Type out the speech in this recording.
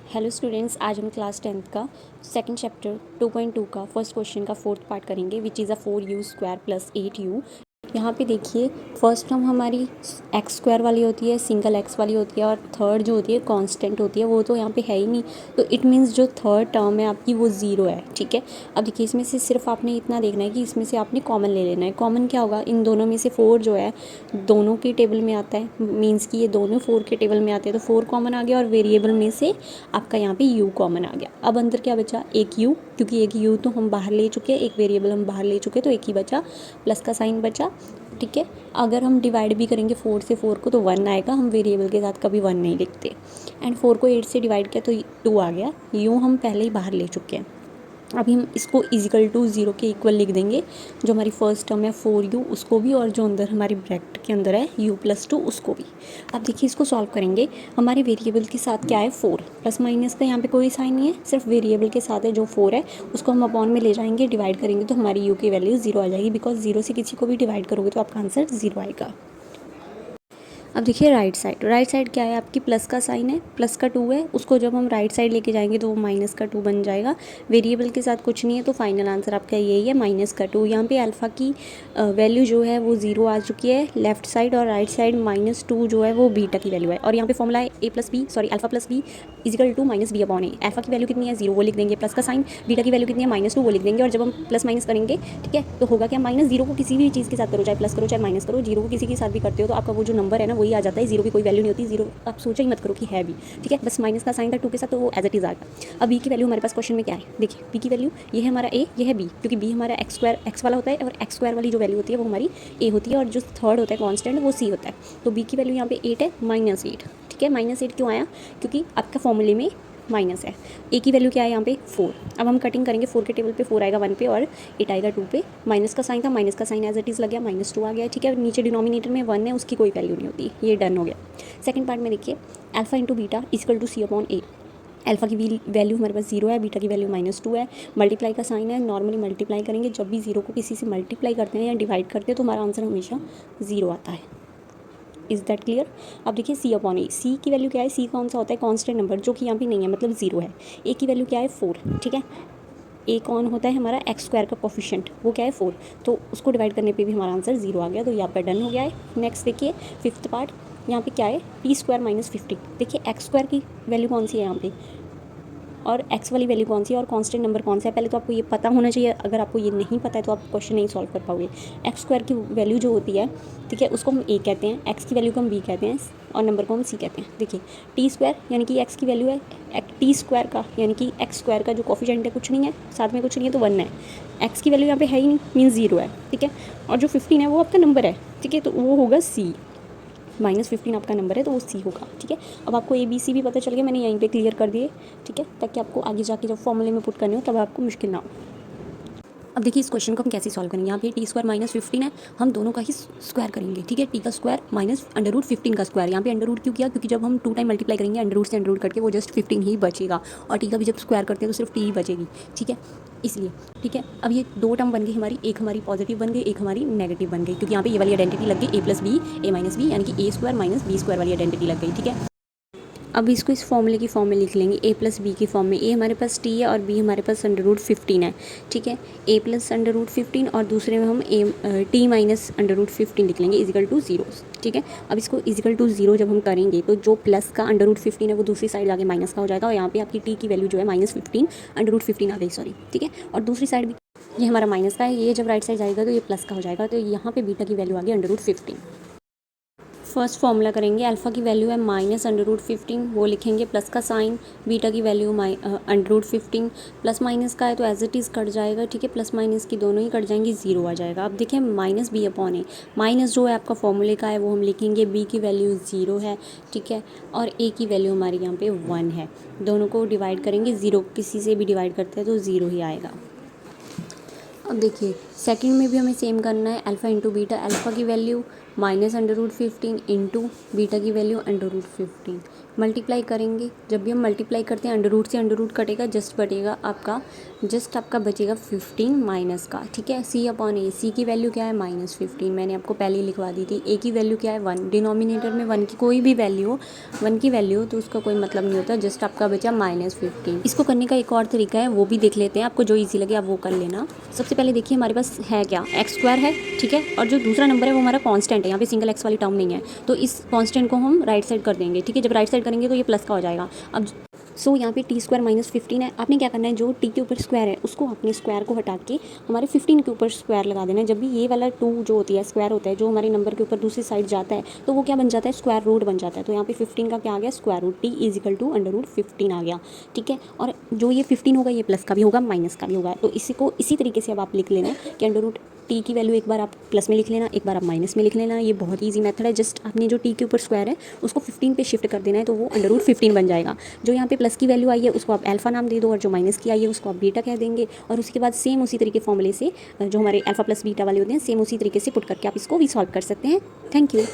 Hello students, आज हम class 10th का सेकंड चैप्टर 2.2 का फर्स्ट क्वेश्चन का फोर्थ पार्ट करेंगे which is a 4u square plus 8u। यहाँ पे देखिए फर्स्ट टर्म हमारी एक्स स्क्वायर वाली होती है, सिंगल एक्स वाली होती है, और थर्ड जो होती है कांस्टेंट होती है, वो तो यहाँ पे है ही नहीं। तो इट मीन्स जो थर्ड टर्म है आपकी वो ज़ीरो है। ठीक है, अब देखिए इसमें से सिर्फ आपने इतना देखना है कि इसमें से आपने कॉमन ले लेना है। कॉमन क्या होगा, इन दोनों में से 4 जो है दोनों के टेबल में आता है, मीन्स कि ये दोनों 4 के टेबल में आते हैं, तो 4 कॉमन आ गया और वेरिएबल में से आपका यहाँ पे u कॉमन आ गया। अब अंदर क्या बचा, एक u, क्योंकि एक u तो हम बाहर ले चुके हैं, एक वेरिएबल हम बाहर ले चुके हैं, तो एक ही बचा, प्लस का साइन बचा। ठीक है, अगर हम डिवाइड भी करेंगे 4 से 4 को तो 1 आएगा, हम वेरिएबल के साथ कभी 1 नहीं लिखते। एंड 4 को 8 से डिवाइड किया तो 2 आ गया, u हम पहले ही बाहर ले चुके हैं। अभी हम इसको इजिकल टू 0 के इक्वल लिख देंगे, जो हमारी फर्स्ट टर्म है 4u उसको भी, और जो अंदर हमारी ब्रैकेट के अंदर है u+2 उसको भी। अब देखिए इसको सॉल्व करेंगे। हमारे वेरिएबल के साथ क्या है 4, प्लस माइनस का यहाँ पे कोई साइन नहीं है, सिर्फ वेरिएबल के साथ है जो 4 है, उसको हम अपॉन में ले जाएंगे, डिवाइड करेंगे तो हमारी u की वैल्यू 0 आ जाएगी, बिकॉज 0 से किसी को भी डिवाइड करोगे तो आपका आंसर 0 आएगा। अब देखिए राइट साइड क्या है आपकी, प्लस का साइन है, प्लस का 2 है, उसको जब हम राइट साइड लेके जाएंगे तो वो माइनस का 2 बन जाएगा। वेरिएबल के साथ कुछ नहीं है, तो फाइनल आंसर आपका यही है, माइनस का 2। यहाँ पे अल्फ़ा की वैल्यू जो है वो 0 आ चुकी है लेफ्ट साइड, और राइट साइड -2 जो है वो बीटा की वैल्यू है। और यहाँ पे फॉर्मूला है alpha plus B equal to -b upon A. Alpha की वैल्यू कितनी है 0, वो लिख देंगे, प्लस का साइन, बीटा की वैल्यू कितनी है -2, वो लिख देंगे, और जब हम प्लस माइनस करेंगे ठीक है तो होगा क्या, -0 को किसी भी चीज़ के साथ करो, चाहे प्लस करो चाहे माइनस करो, 0 को किसी के साथ भी करते हो तो आपका वो जो नंबर है ना वही आ जाता है, 0 की कोई वैल्यू नहीं होती, 0 आप सोचा ही मत करो कि है भी। ठीक है, बस माइनस का साइन था 2 के साथ तो वो एज इट इज़ आ गया। अब बी की वैल्यू हमारे पास क्वेश्चन में क्या है, देखिए बी की वैल्यू ये है हमारा ए, ये है बी, क्योंकि बी हमारा एक्स वाला होता है, और एक्स स्क्वायर वाली जो वैल्यू होती है वो हमारी ए होती है, और जो थर्ड होता है कॉन्स्टेंट वो सी होता है। तो बी की वैल्यू यहाँ पे 8 है, -8। ठीक है, -8 क्यों आया, क्योंकि आपका फॉर्मूले में माइनस है। ए की वैल्यू क्या है यहाँ पे 4। अब हम कटिंग करेंगे, 4 के टेबल पे 4 आएगा 1 पे, और 8 आएगा 2 पे। माइनस का साइन था, माइनस का साइन एज इट इज़ लग गया, -2 आ गया। ठीक है, नीचे डिनोमिनेटर में 1 है, उसकी कोई वैल्यू नहीं होती, ये डन हो गया। सेकंड पार्ट में देखिए, alpha into beta equal to C upon A. Alpha की वैल्यू हमारे पास 0 है, बीटा की वैल्यू -2 है, मल्टीप्लाई का साइन है, नॉर्मली मल्टीप्लाई करेंगे, जब भी 0 को किसी से मल्टीप्लाई करते हैं या डिवाइड करते हैं तो हमारा आंसर हमेशा 0 आता है। Is that clear. अब देखिए सी अपॉन ए, सी की वैल्यू क्या है, सी कौन सा होता है कांस्टेंट नंबर, जो कि यहाँ पे नहीं है, मतलब 0 है। ए की वैल्यू क्या है 4। ठीक है, ए कौन होता है हमारा एक्स स्क्वायर का कोफिशिएंट, वो क्या है 4, तो उसको डिवाइड करने पे भी हमारा आंसर 0 आ गया, तो यहाँ पर डन हो गया है। नेक्स्ट देखिए फिफ्थ पार्ट, यहाँ पे क्या है t² - 50। देखिए एक्स स्क्वायर की वैल्यू कौन सी है यहाँ पे, और एक्स वाली वैल्यू कौन सी है, और कांस्टेंट नंबर कौन सा है, पहले तो आपको ये पता होना चाहिए। अगर आपको ये नहीं पता है तो आप क्वेश्चन नहीं सॉल्व कर पाओगे। एक्स स्क्वायर की वैल्यू जो होती है ठीक है उसको हम ए कहते हैं, एक्स की वैल्यू को हम बी कहते हैं, और नंबर को हम सी कहते हैं। देखिए t² यानी कि एक्स की वैल्यू है, t² का यानी कि एक्स स्क्वायर का जो कोफिशिएंट है कुछ नहीं है, साथ में कुछ नहीं है तो 1 है। एक्स की वैल्यू यहाँ पे है ही नहीं, मीन्स 0 है। ठीक है, और जो 15 है वो आपका नंबर है। ठीक है, तो वो होगा सी, -15 आपका नंबर है तो वो सी होगा। ठीक है, अब आपको ए बी सी भी पता चल गया, मैंने यहीं पे क्लियर कर दिए। ठीक है, ताकि आपको आगे जाके जब फॉर्मूले में पुट करने हो तब आपको मुश्किल ना हो। अब देखिए इस क्वेश्चन को हम कैसे सॉल्व करेंगे, यहाँ पे t² -15 है, हम दोनों का ही स्क्वायर करेंगे। ठीक है, t का स्क्वायर माइनस √15 का स्क्वायर। यहाँ पे अंडर क्यों किया, क्योंकि जब हम 2 टाइम मल्टीप्लाई करेंगे अंडर से अंडर करके वो जस्ट 15 ही बचेगा, और t का भी जब स्क्वायर करते हैं तो सिर्फ t ही बचेगी। ठीक है, इसलिए ठीक है, अब ये 2 टर्म बन गई हमारी, एक हमारी पॉजिटिव बन गई, एक हमारी नेगेटिव बन गई, क्योंकि यहाँ पे ये वाली आइडेंटिटी लग गई a + b a - b, यानी कि a² - b² वाली आइडेंटिटी लग गई। ठीक है, अब इसको इस फॉर्मूले की फॉर्म में लिख लेंगे, a + b की फॉर्म में। a हमारे पास t है और b हमारे पास √15 है। ठीक है, a + √15 और दूसरे में हम t - √15 लिख लेंगे इजिकल टू 0। ठीक है, अब इसको इजिकल टू 0 जब हम करेंगे तो जो प्लस का √15 है वो दूसरी साइड जाके माइनस का हो जाएगा, और यहाँ पे आपकी t की वैल्यू जो है -15 √15 आ गई, सॉरी। ठीक है, और दूसरी साइड भी ये हमारा माइनस का है, ये जब राइट साइड जाएगा तो ये प्लस का हो जाएगा, तो यहाँ पे बीटा की वैल्यू आ गई √15। फर्स्ट फॉर्मूला करेंगे, अल्फ़ा की वैल्यू है -√15, वो लिखेंगे, प्लस का साइन, बीटा की वैल्यू √15, प्लस माइनस का है तो एज इट इज़ कट जाएगा। ठीक है, प्लस माइनस की दोनों ही कट जाएंगी, 0 आ जाएगा। अब देखिए -b अपॉन ए, माइनस जो है आपका फॉर्मूले का है वो हम लिखेंगे, b की वैल्यू 0 है। ठीक है, और a की वैल्यू हमारी यहाँ पे 1 है, दोनों को डिवाइड करेंगे, 0 किसी से भी डिवाइड करते हैं तो 0 ही आएगा। अब देखिए सेकंड में भी हमें सेम करना है, अल्फ़ा इंटू बीटा, अल्फ़ा की value minus under root 15 into beta की वैल्यू अंडर रूट 15 मल्टीप्लाई करेंगे। जब भी हम मल्टीप्लाई करते हैं अंडर रूट से अंडर रूट कटेगा, जस्ट आपका बचेगा 15 माइनस का, ठीक है। सी अपॉन ए, सी की वैल्यू क्या है -15, मैंने आपको पहले ही लिखवा दी थी। ए की वैल्यू क्या है 1, डिनोमिनेटर में 1 की कोई भी वैल्यू हो, 1 की वैल्यू हो तो उसका कोई मतलब नहीं होता, जस्ट आपका बचा -15। इसको करने का एक और तरीका है, वो भी देख लेते हैं, आपको जो ईजी लगे आप वो कर लेना। सबसे पहले देखिए हमारे पास है क्या, x² है, ठीक है, और जो दूसरा नंबर है वो हमारा कांस्टेंट है, यहाँ पे सिंगल x वाली टर्म नहीं है, तो इस कांस्टेंट को हम राइट साइड कर देंगे, ठीक है। जब राइट साइड करेंगे तो ये प्लस का हो जाएगा। अब यहाँ पे t² -15 है, आपने क्या करना है, जो t के ऊपर स्क्वायर है उसको अपने स्क्वायर को हटा के हमारे 15 के ऊपर स्क्वायर लगा देना है। जब भी ये वाला 2 जो होती है स्क्वायर होता है, जो हमारे नंबर के ऊपर दूसरी साइड जाता है, तो वो क्या बन जाता है, स्क्वायर रूट बन जाता है। तो यहाँ पे 15 का क्या आ गया, square root, t = under root 15 आ गया, ठीक है। और जो ये 15 होगा ये प्लस का भी होगा माइनस का भी होगा, तो इसी तरीके से अब आप लिख लेना कि अंडर रूट t की वैल्यू एक बार आप प्लस में लिख लेना, एक बार आप माइनस में लिख लेना। ये बहुत ईजी मेथड है, जस्ट आपने जो t के ऊपर स्क्वायर है उसको 15 पे शिफ्ट कर देना है, तो वो अंडर रूट 15 बन जाएगा। जो यहाँ पे प्लस की वैल्यू आई है उसको आप अल्फा नाम दे दो, और जो माइनस की आई है उसको आप बीटा कह देंगे। और उसके बाद सेम उसी तरीके फॉर्मूले से जो हमारे अल्फा प्लस बीटा वाले होते हैं, सेम उसी तरीके से पुट करके आप इसको भी सॉल्व कर सकते हैं। Thank you.